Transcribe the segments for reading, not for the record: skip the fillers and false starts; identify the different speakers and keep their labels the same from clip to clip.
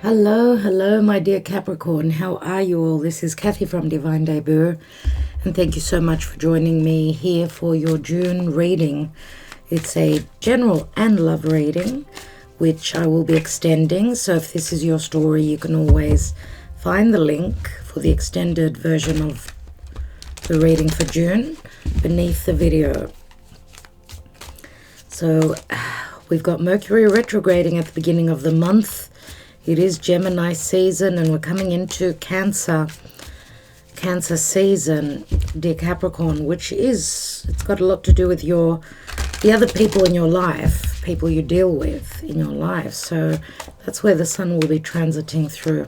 Speaker 1: Hello, my dear Capricorn. How are you all? This is Kathy from Divine Debut, and thank you so much for joining me here for your June reading. It's a general and love reading, which I will be extending. So if this is your story, you can always find the link for the extended version of the reading for June beneath the video. So we've got Mercury retrograding at the beginning of the month. It is Gemini season, and we're coming into Cancer season, dear Capricorn, which is, it's got a lot to do with the other people in your life, people you deal with in your life. So that's where the sun will be transiting through.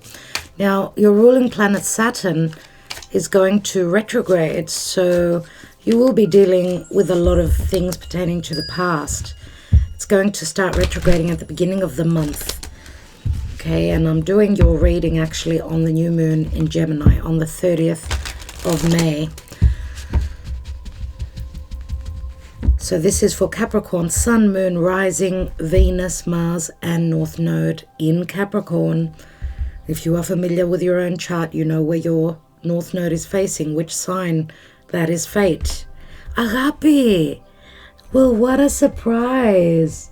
Speaker 1: Now, your ruling planet Saturn is going to retrograde, so you will be dealing with a lot of things pertaining to the past. It's going to start retrograding at the beginning of the month. Okay, and I'm doing your reading actually on the new moon in Gemini on the 30th of May. So this is for Capricorn, Sun, Moon, Rising, Venus, Mars, and North Node in Capricorn. If you are familiar with your own chart, you know where your North Node is facing, which sign that is fate. Agape! Well, what a surprise!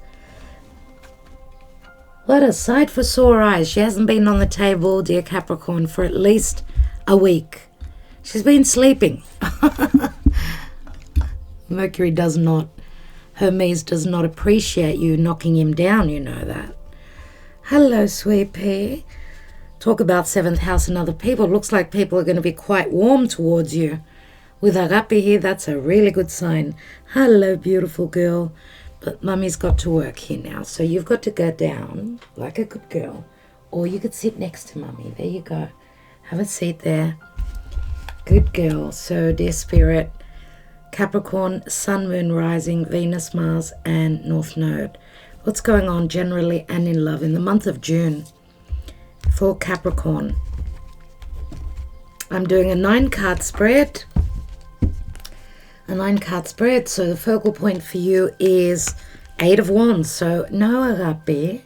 Speaker 1: What a sight for sore eyes. She hasn't been on the table, dear Capricorn, for at least a week. She's been sleeping. Mercury does not, Hermes does not appreciate you knocking him down, you know that. Hello, sweet pea. Talk about 7th house and other people. Looks like people are going to be quite warm towards you. With Agape here, that's a really good sign. Hello, beautiful girl. But mummy's got to work here now, so you've got to go down like a good girl, or you could sit next to mummy. There you go. Have a seat there. Good girl. So, dear Spirit, Capricorn, Sun, Moon, Rising, Venus, Mars, and North Node. What's going on generally and in love in the month of June for Capricorn? I'm doing a 9-card spread. A 9-card spread, so the focal point for you is 8 of Wands. So no agape.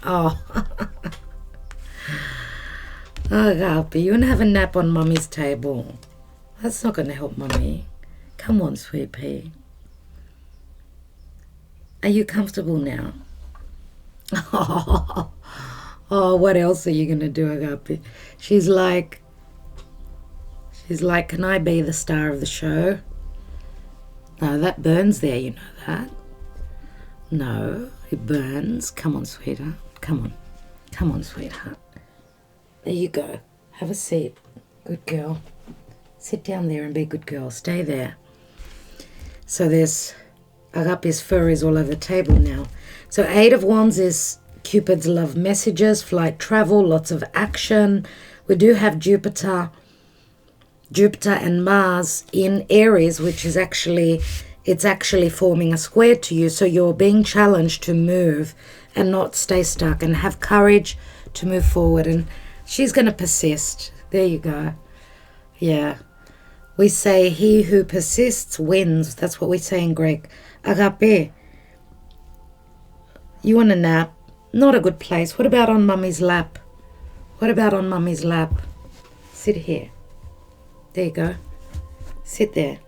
Speaker 1: Oh. Agape, you want to have a nap on mummy's table. That's not going to help mummy. Come on, sweet pea. Are you comfortable now? Oh, what else are you going to do, Agape? She's like, can I be the star of the show? No, that burns there, you know that. No, it burns. Come on, sweetheart. Come on. Come on, sweetheart. There you go. Have a seat. Good girl. Sit down there and be a good girl. Stay there. So there's Agape's fur is all over the table now. So 8 of Wands is Cupid's love messages, flight, travel, lots of action. We do have Jupiter and Mars in Aries, which is actually forming a square to you. So you're being challenged to move and not stay stuck and have courage to move forward. And she's going to persist. There you go. Yeah. We say he who persists wins. That's what we say in Greek. Agape. You want a nap? Not a good place. What about on mummy's lap? What about on mummy's lap? Sit here. There you go. Sit there.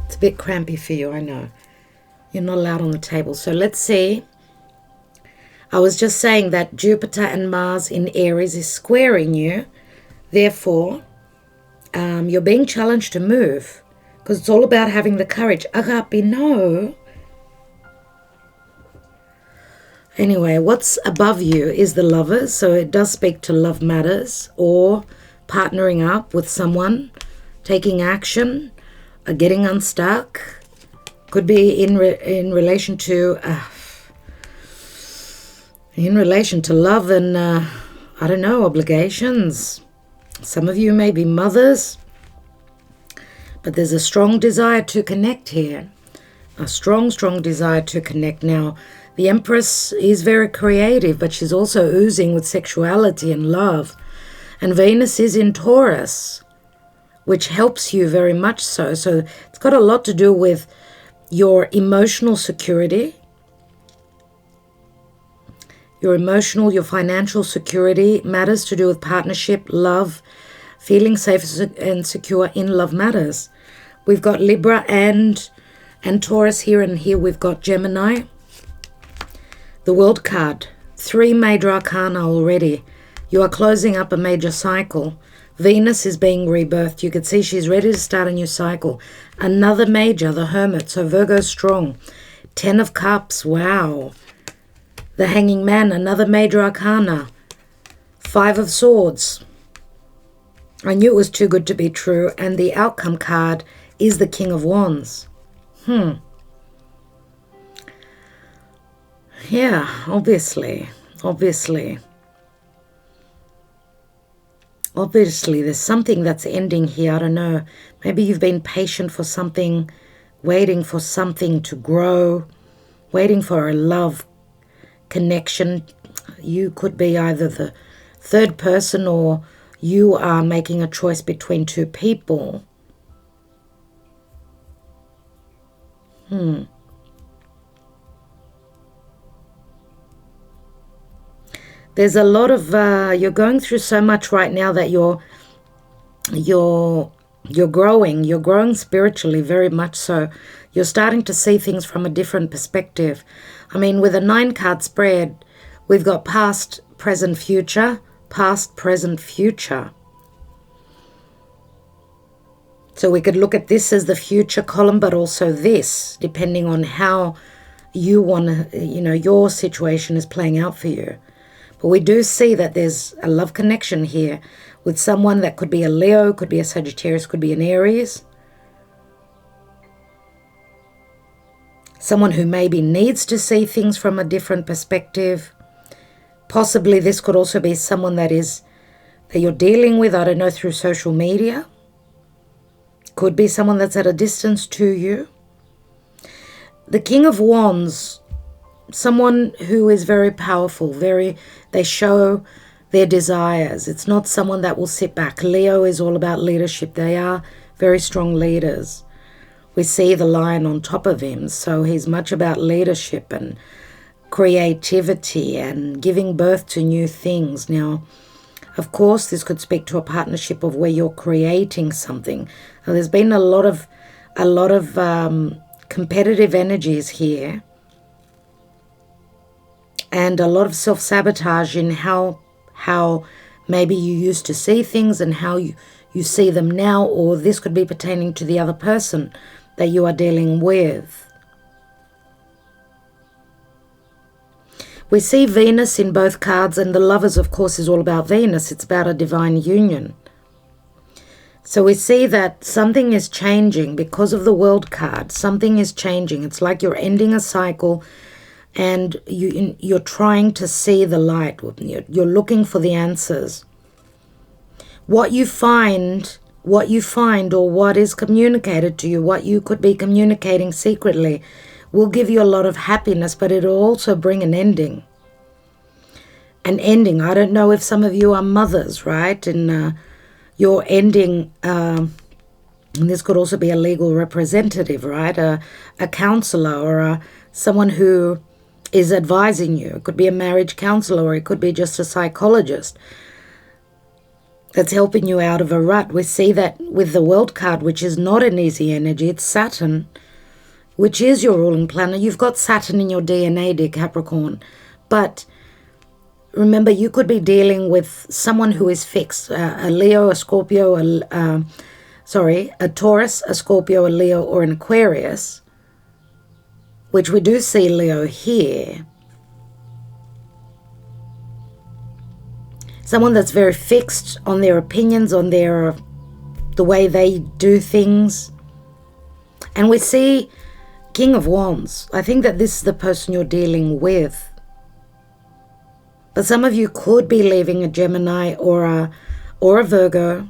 Speaker 1: It's a bit crampy for you, I know. You're not allowed on the table. So let's see. I was just saying that Jupiter and Mars in Aries is squaring you. Therefore, you're being challenged to move. Because it's all about having the courage. Agape, no. Anyway, what's above you is the Lovers. So it does speak to love matters or partnering up with someone, taking action, getting unstuck. Could be in relation to love and I don't know, obligations. Some of you may be mothers, but there's a strong desire to connect here. A strong desire to connect. Now, the Empress is very creative, but she's also oozing with sexuality and love. And Venus is in Taurus, which helps you very much so. So it's got a lot to do with your emotional security your emotional, your financial security, matters to do with partnership, love, feeling safe and secure in love matters. We've got Libra and Taurus here, and here we've got Gemini. The World card, 3 major arcana already. You are closing up a major cycle. Venus is being rebirthed. You can see she's ready to start a new cycle. Another major, the Hermit. So Virgo's strong. 10 of Cups. Wow. The Hanging Man, another major arcana. 5 of Swords. I knew it was too good to be true. And the outcome card is the King of Wands. Yeah, obviously, there's something that's ending here. I don't know. Maybe you've been patient for something, waiting for something to grow, waiting for a love connection. You could be either the third person, or you are making a choice between 2 people. There's a lot of, you're going through so much right now that you're growing spiritually, very much so. You're starting to see things from a different perspective. I mean, with a 9-card spread, we've got past, present, future, past, present, future. So we could look at this as the future column, but also this, depending on how you want to, your situation is playing out for you. But we do see that there's a love connection here with someone that could be a Leo, could be a Sagittarius, could be an Aries. Someone who maybe needs to see things from a different perspective. Possibly this could also be someone that you're dealing with, I don't know, through social media. Could be someone that's at a distance to you. The King of Wands, someone who is very powerful, they show their desires. It's not someone that will sit back. Leo is all about leadership. They are very strong leaders. We see the lion on top of him, so he's much about leadership and creativity and giving birth to new things. Now, of course, this could speak to a partnership of where you're creating something. Now, there's been a lot of competitive energies here, and a lot of self-sabotage in how maybe you used to see things and how you see them now, or this could be pertaining to the other person that you are dealing with. We see Venus in both cards, and the Lovers, of course, is all about Venus. It's about a divine union. So we see that something is changing because of the World card. Something is changing. It's like you're ending a cycle, and you're trying to see the light. You're looking for the answers. What you find, or what is communicated to you, what you could be communicating secretly, will give you a lot of happiness, but it'll also bring an ending. An ending. I don't know if some of you are mothers, right? And you're ending, and this could also be a legal representative, right? A counselor, or someone who is advising you. It could be a marriage counselor, or it could be just a psychologist that's helping you out of a rut. We see that with the World card, which is not an easy energy. It's Saturn, which is your ruling planet. You've got Saturn in your DNA, dear Capricorn. But remember, you could be dealing with someone who is fixed. A Leo, a Scorpio, a Taurus, a Scorpio, a Leo, or an Aquarius, which we do see Leo here. Someone that's very fixed on their opinions, on the way they do things. And we see King of Wands. I think that this is the person you're dealing with. But some of you could be leaving a Gemini or a Virgo.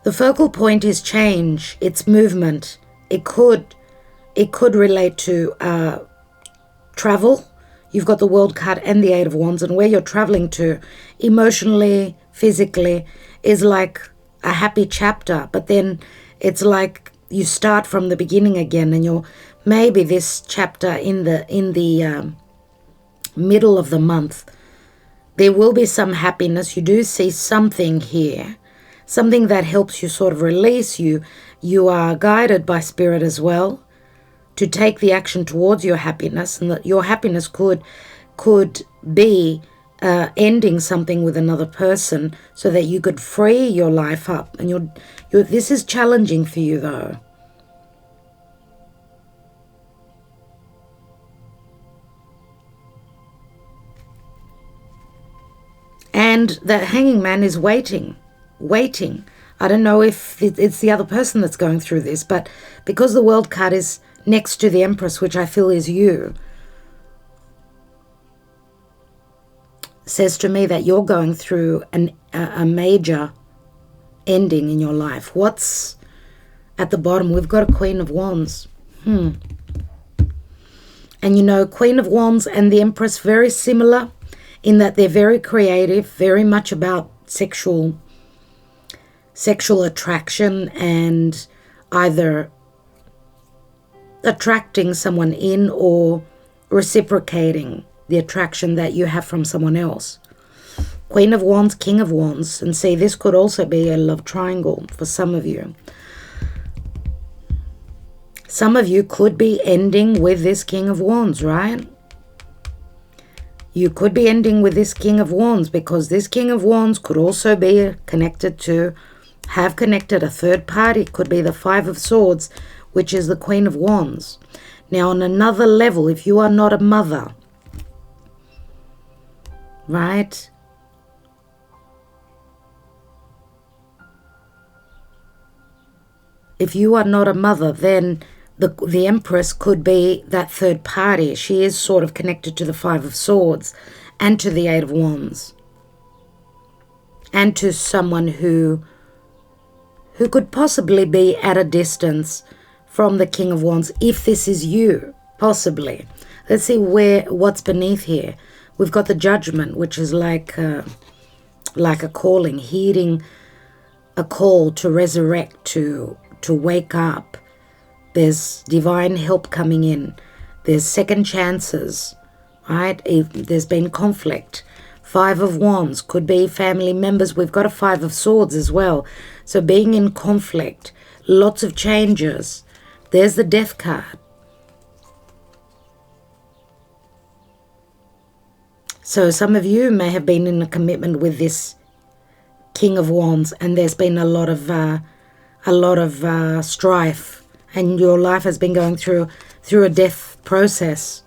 Speaker 1: The focal point is change. It's movement. It could relate to travel. You've got the World card and the Eight of Wands, and where you're traveling to emotionally, physically, is like a happy chapter. But then it's like you start from the beginning again, and you're maybe this chapter in the middle of the month. There will be some happiness. You do see something here, something that helps you sort of release you. You are guided by spirit as well to take the action towards your happiness, and that your happiness could be ending something with another person so that you could free your life up. And this is challenging for you though. And the hanging man is waiting. I don't know if it's the other person that's going through this, but because the world card is next to the Empress, which I feel is you, says to me that you're going through a major ending in your life. What's at the bottom? We've got a Queen of Wands. And you know, Queen of Wands and the Empress, very similar in that they're very creative, very much about sexual attraction, and either attracting someone in or reciprocating the attraction that you have from someone else. Queen of Wands, King of Wands. And see, this could also be a love triangle for some of you. Some of you could be ending with this King of Wands, right? You could be ending with this King of Wands, because this King of Wands could also be connected to, have connected a third party. It could be the Five of Swords, which is the Queen of Wands. Now, on another level, if you are not a mother, right? If you are not a mother, then the Empress could be that third party. She is sort of connected to the Five of Swords and to the Eight of Wands, and to someone who could possibly be at a distance from the King of Wands, if this is you, possibly. Let's see what's beneath here. We've got the Judgment, which is like a calling, heeding a call to resurrect, to wake up. There's divine help coming in. There's second chances, right? If there's been conflict. Five of Wands could be family members. We've got a Five of Swords as well. So being in conflict, lots of changes. There's the Death card. So some of you may have been in a commitment with this King of Wands, and there's been a lot of strife, and your life has been going through a death process.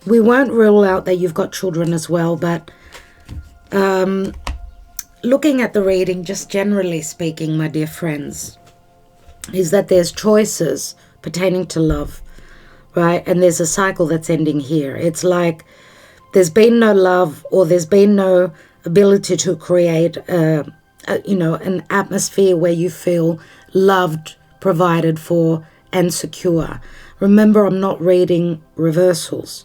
Speaker 1: We won't rule out that you've got children as well, but looking at the reading, just generally speaking, my dear friends, is that there's choices pertaining to love, right? And there's a cycle that's ending here. It's like there's been no love, or there's been no ability to create an atmosphere where you feel loved, provided for, and secure. Remember, I'm not reading reversals.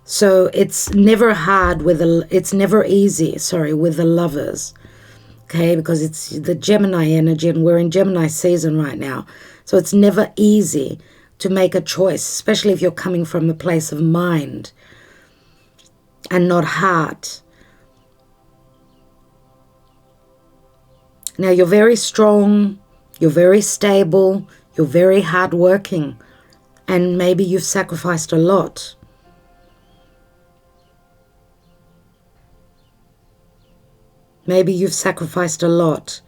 Speaker 1: So it's never hard it's never easy, with the lovers. Okay, because it's the Gemini energy, and we're in Gemini season right now. So it's never easy to make a choice, especially if you're coming from a place of mind and not heart. Now, you're very strong, you're very stable, you're very hardworking, and maybe you've sacrificed a lot. Maybe you've sacrificed a lot.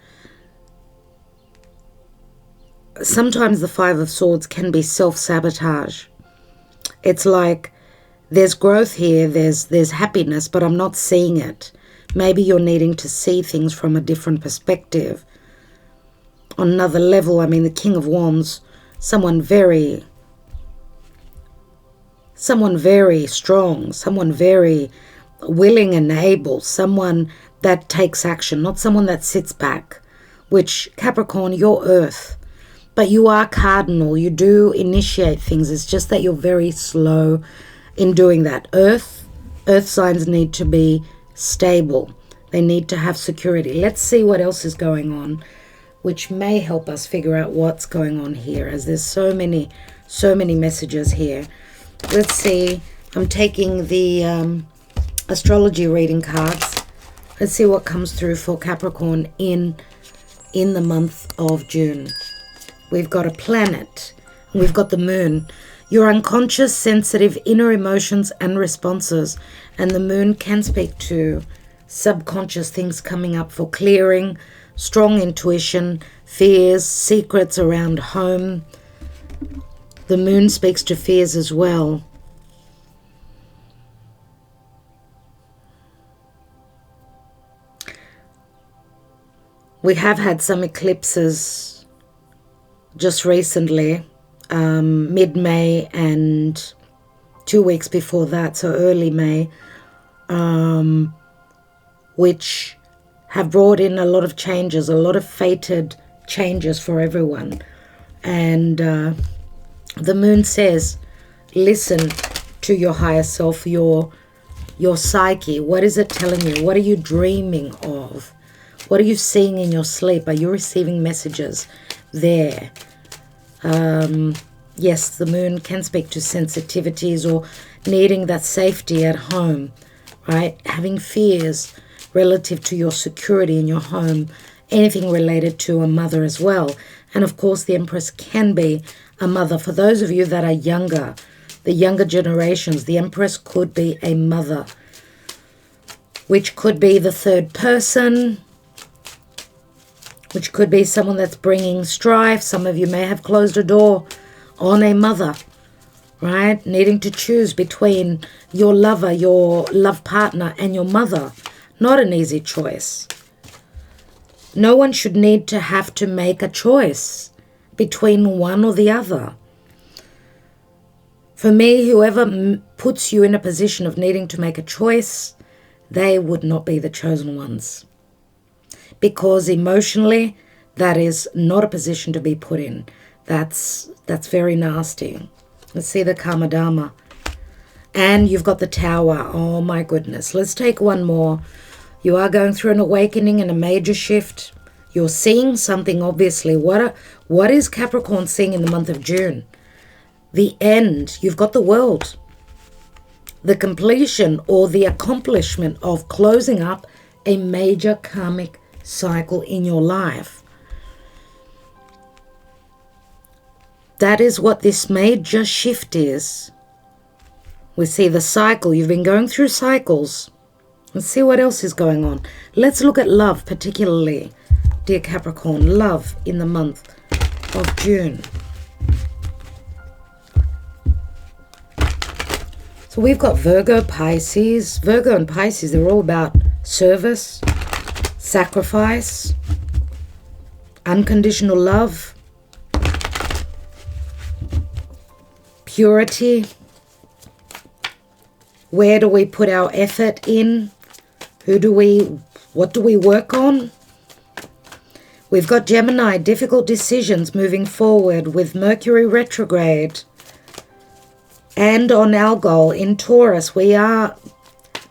Speaker 1: Sometimes the Five of Swords can be self-sabotage. It's like there's growth here, there's happiness, but I'm not seeing it. Maybe you're needing to see things from a different perspective. On another level, I mean, the King of Wands, someone very strong, someone very willing and able, someone that takes action, not someone that sits back, which, Capricorn, you're Earth, but you are cardinal. You do initiate things. It's just that you're very slow in doing that. Earth signs need to be stable. They need to have security. Let's see what else is going on which may help us figure out what's going on here, as there's so many messages here. Let's see. I'm taking the astrology reading cards. Let's see what comes through for Capricorn in the month of June. We've got a planet. We've got the moon. Your unconscious, sensitive, inner emotions and responses. And the moon can speak to subconscious things coming up for clearing, strong intuition, fears, secrets around home. The moon speaks to fears as well. We have had some eclipses just recently, mid-May and 2 weeks before that, so early May, which have brought in a lot of changes, a lot of fated changes for everyone. And the moon says, listen to your higher self, your psyche. What is it telling you? What are you dreaming of? What are you seeing in your sleep? Are you receiving messages there? Yes, the moon can speak to sensitivities or needing that safety at home, right? Having fears relative to your security in your home, anything related to a mother as well. And of course, the Empress can be a mother. For those of you that are younger, the younger generations, the Empress could be a mother, which could be the third person, which could be someone that's bringing strife. Some of you may have closed a door on a mother, right? Needing to choose between your lover, your love partner, and your mother. Not an easy choice. No one should need to have to make a choice between one or the other. For me, whoever puts you in a position of needing to make a choice, they would not be the chosen ones. Because emotionally, that is not a position to be put in. That's very nasty. Let's see the Karma Dharma. And you've got the Tower. Oh my goodness. Let's take one more. You are going through an awakening and a major shift. You're seeing something, obviously. What is Capricorn seeing in the month of June? The end. You've got the World. The completion or the accomplishment of closing up a major karmic cycle in your life. That is what this major shift is. We see the cycle. You've been going through cycles. Let's see what else is going on. Let's look at love, particularly, dear Capricorn. Love in the month of June. So we've got Virgo, Pisces. Virgo and Pisces, they're all about service, sacrifice, unconditional love, purity. Where do we put our effort in? What do we work on? We've got Gemini, difficult decisions moving forward with Mercury retrograde. And on our goal in Taurus, we're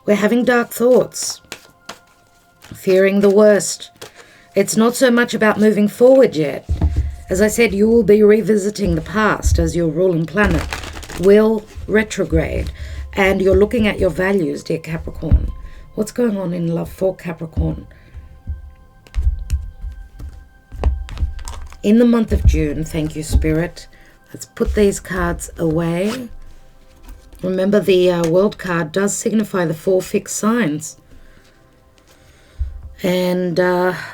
Speaker 1: having dark thoughts, fearing the worst. It's not so much about moving forward yet. As I said, you will be revisiting the past as your ruling planet will retrograde. And you're looking at your values, dear Capricorn. What's going on in love for Capricorn? In the month of June, thank you, Spirit. Let's put these cards away. Remember, the World card does signify the 4 fixed signs. And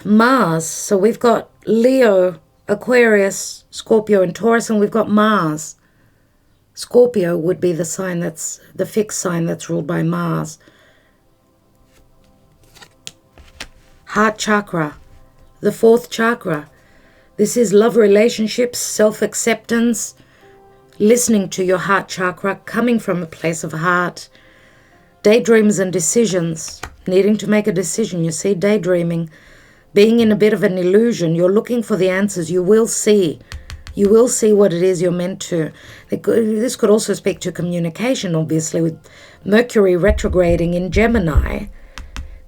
Speaker 1: Mars. So we've got Leo, Aquarius, Scorpio, and Taurus, and we've got Mars. Scorpio would be the sign that's the fixed sign that's ruled by Mars. Heart chakra, the 4th chakra. This is love, relationships, self-acceptance, listening to your heart chakra, coming from a place of heart. Daydreams and decisions, needing to make a decision. You see, daydreaming, being in a bit of an illusion. You're looking for the answers. You will see. You will see what it is you're meant to. This could also speak to communication, obviously, with Mercury retrograding in Gemini.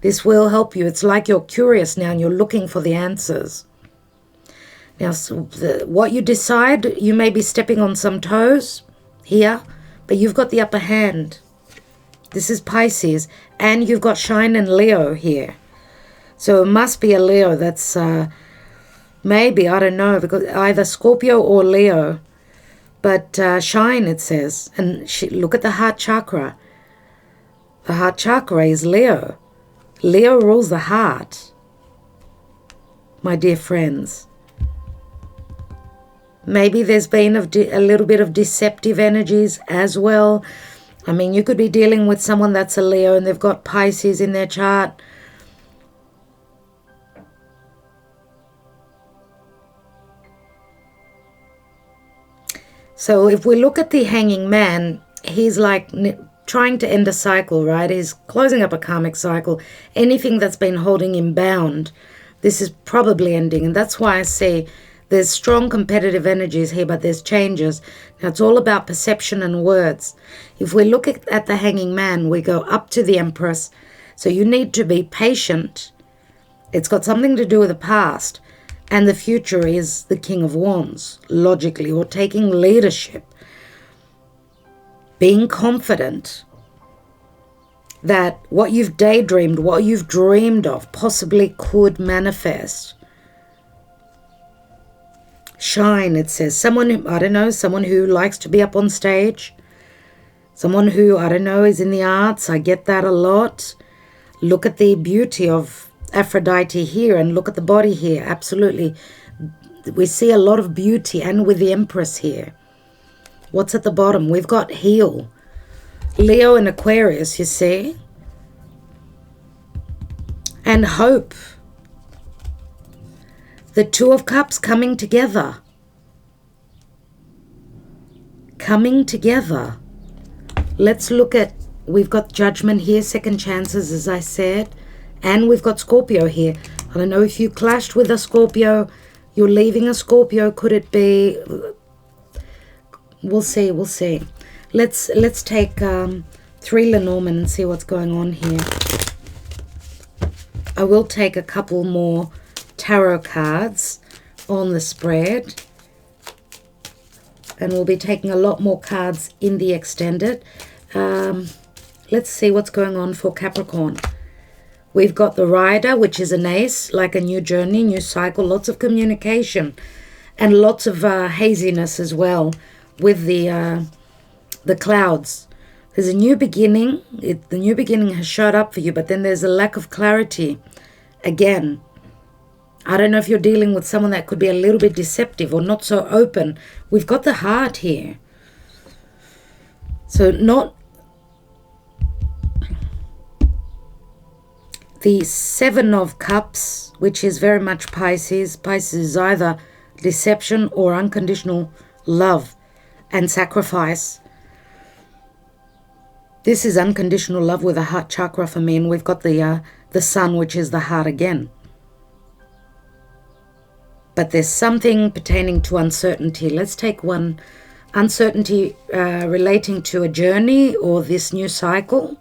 Speaker 1: This will help you. It's like you're curious now and you're looking for the answers. Now, what you decide, you may be stepping on some toes here, but you've got the upper hand. This is Pisces, and you've got Shine and Leo here. So it must be a Leo that's maybe, I don't know, because either Scorpio or Leo. But Shine, it says. And look at the heart chakra. The heart chakra is Leo. Leo rules the heart, my dear friends. Maybe there's been a little bit of deceptive energies as well. I mean, you could be dealing with someone that's a Leo and they've got Pisces in their chart. So if we look at the Hanging Man, he's like trying to end a cycle, right? He's closing up a karmic cycle. Anything that's been holding him bound, this is probably ending. And that's why I say there's strong competitive energies here, but there's changes. Now, it's all about perception and words. If we look at the Hanging Man, we go up to the Empress. So you need to be patient. It's got something to do with the past. And the future is the King of Wands, logically, or taking leadership. Being confident that what you've daydreamed, what you've dreamed of, possibly could manifest. Shine, it says. Someone who, I don't know, someone who likes to be up on stage. Someone who, I don't know, is in the arts. I get that a lot. Look at the beauty of Aphrodite here and look at the body here. Absolutely. We see a lot of beauty, and with the Empress here. What's at the bottom? We've got heal. Leo and Aquarius, you see. And hope. The Two of Cups coming together. Coming together. Let's look at, we've got Judgment here, second chances, as I said. And we've got Scorpio here. I don't know if you clashed with a Scorpio. You're leaving a Scorpio. Could it be? We'll see. We'll see. Let's take 3 Lenormand and see what's going on here. I will take a couple more tarot cards on the spread. And we'll be taking a lot more cards in the extended. Let's see what's going on for Capricorn. We've got the Rider, which is an ace, like a new journey, new cycle, lots of communication, and lots of haziness as well with the clouds. There's a new beginning. The new beginning has showed up for you, but then there's a lack of clarity. Again, I don't know if you're dealing with someone that could be a little bit deceptive or not so open. We've got the Heart here. So not... The 7 of Cups, which is very much Pisces. Pisces is either deception or unconditional love and sacrifice. This is unconditional love with a heart chakra for me. And we've got the Sun, which is the heart again. But there's something pertaining to uncertainty. Let's take one. Uncertainty relating to a journey or this new cycle.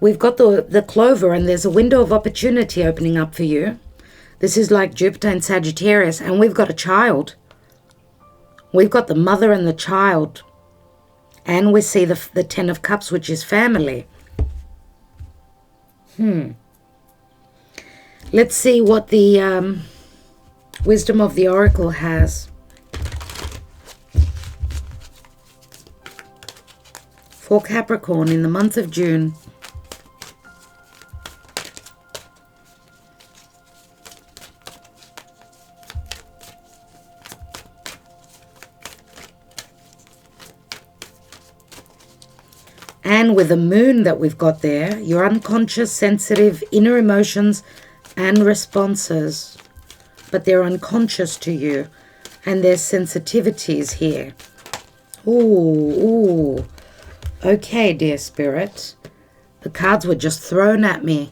Speaker 1: We've got the Clover, and there's a window of opportunity opening up for you. This is like Jupiter and Sagittarius, and we've got a child. We've got the mother and the child. And we see the 10 of Cups, which is family. Let's see what the wisdom of the Oracle has. For Capricorn in the month of June. And with the Moon that we've got there, your unconscious, sensitive, inner emotions and responses. But they're unconscious to you. And there's sensitivities here. Ooh. Okay, dear Spirit. The cards were just thrown at me.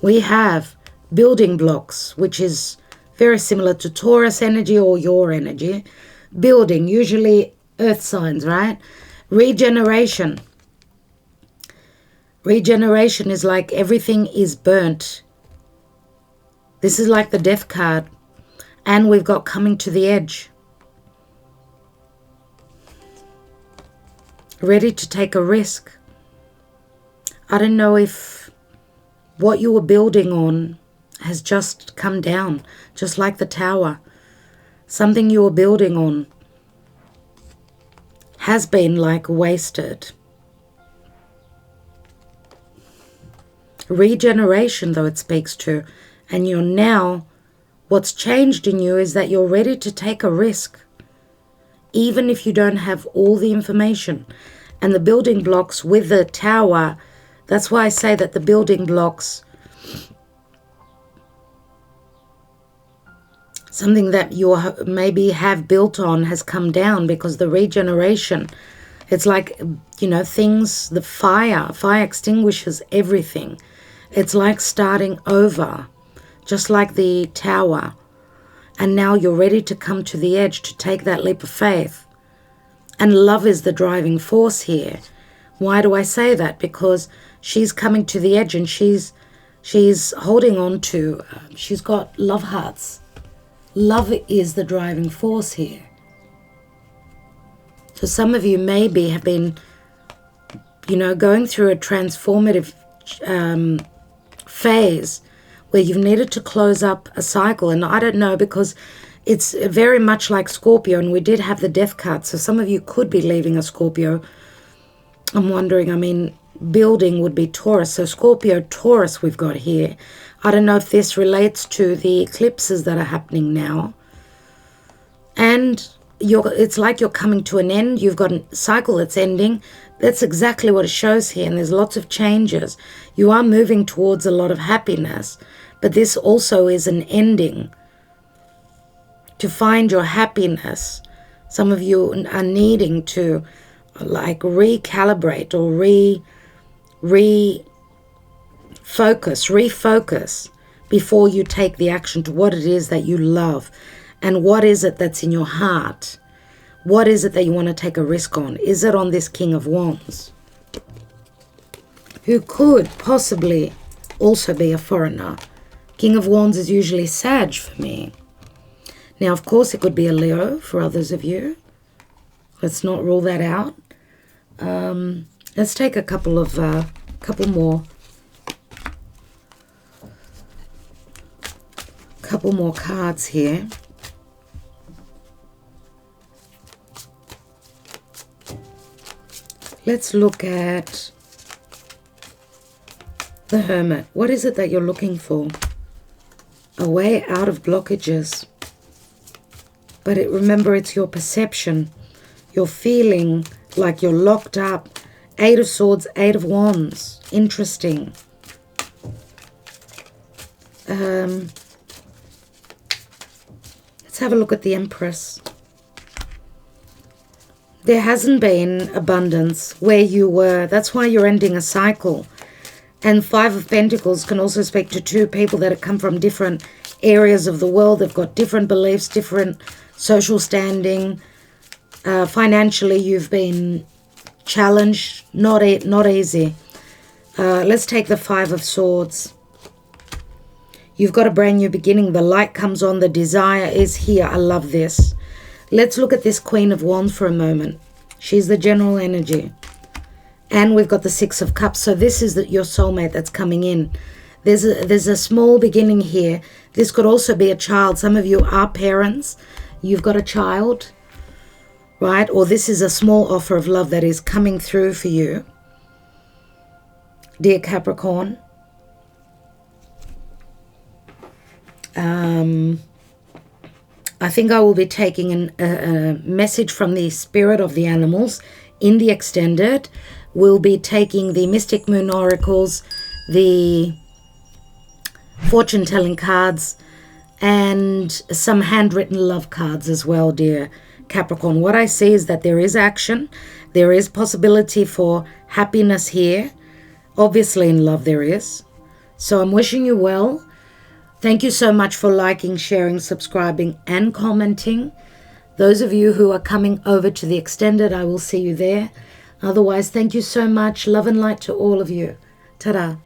Speaker 1: We have building blocks, which is very similar to Taurus energy or your energy. Building, usually earth signs, right? Regeneration. Regeneration is like everything is burnt. This is like the Death card. And we've got coming to the edge. Ready to take a risk. I don't know if what you were building on has just come down, just like the tower. Something you were building on has been like wasted. Regeneration, though, it speaks to. And you're now, what's changed in you is that you're ready to take a risk. Even if you don't have all the information. And the building blocks with the tower, that's why I say that the building blocks, something that you maybe have built on has come down, because the regeneration, it's like, you know, things, the fire extinguishes everything. It's like starting over, just like the tower. And now you're ready to come to the edge, to take that leap of faith. And love is the driving force here. Why do I say that? Because she's coming to the edge and she's holding on to, she's got love hearts. Love is the driving force here. So some of you maybe have been, you know, going through a transformative phase where you've needed to close up a cycle. And I don't know, because it's very much like Scorpio, and we did have the death card. So some of you could be leaving a Scorpio. I'm wondering, I mean, building would be Taurus. So Scorpio, Taurus we've got here. I don't know if this relates to the eclipses that are happening now. And it's like you're coming to an end. You've got a cycle that's ending. That's exactly what it shows here. And there's lots of changes. You are moving towards a lot of happiness. But this also is an ending. To find your happiness, some of you are needing to like recalibrate or refocus before you take the action to what it is that you love. And what is it that's in your heart? What is it that you want to take a risk on? Is it on this King of Wands? Who could possibly also be a foreigner. King of Wands is usually Sag for me. Now, of course, it could be a Leo for others of you. Let's not rule that out. Let's take a couple more cards here. Let's look at the Hermit. What is it that you're looking for? A way out of blockages. But remember, it's your perception. You're feeling like you're locked up. 8 of Swords, 8 of Wands. Interesting. Let's have a look at the Empress. There hasn't been abundance where you were. That's why you're ending a cycle. And 5 of Pentacles can also speak to 2 people that have come from different areas of the world. They've got different beliefs, different social standing. Financially, you've been challenged. Not easy. Let's take the 5 of Swords. You've got a brand new beginning. The light comes on. The desire is here. I love this. Let's look at this Queen of Wands for a moment. She's the general energy. And we've got the 6 of Cups. So this is your soulmate that's coming in. There's a small beginning here. This could also be a child. Some of you are parents. You've got a child, right? Or this is a small offer of love that is coming through for you. Dear Capricorn. I think I will be taking a message from the spirit of the animals in the extended. We'll be taking the Mystic Moon Oracles, the fortune-telling cards, and some handwritten love cards as well, dear Capricorn. What I see is that there is action. There is possibility for happiness here. Obviously in love there is. So I'm wishing you well. Thank you so much for liking, sharing, subscribing, and commenting. Those of you who are coming over to the extended, I will see you there. Otherwise, thank you so much. Love and light to all of you. Ta-da.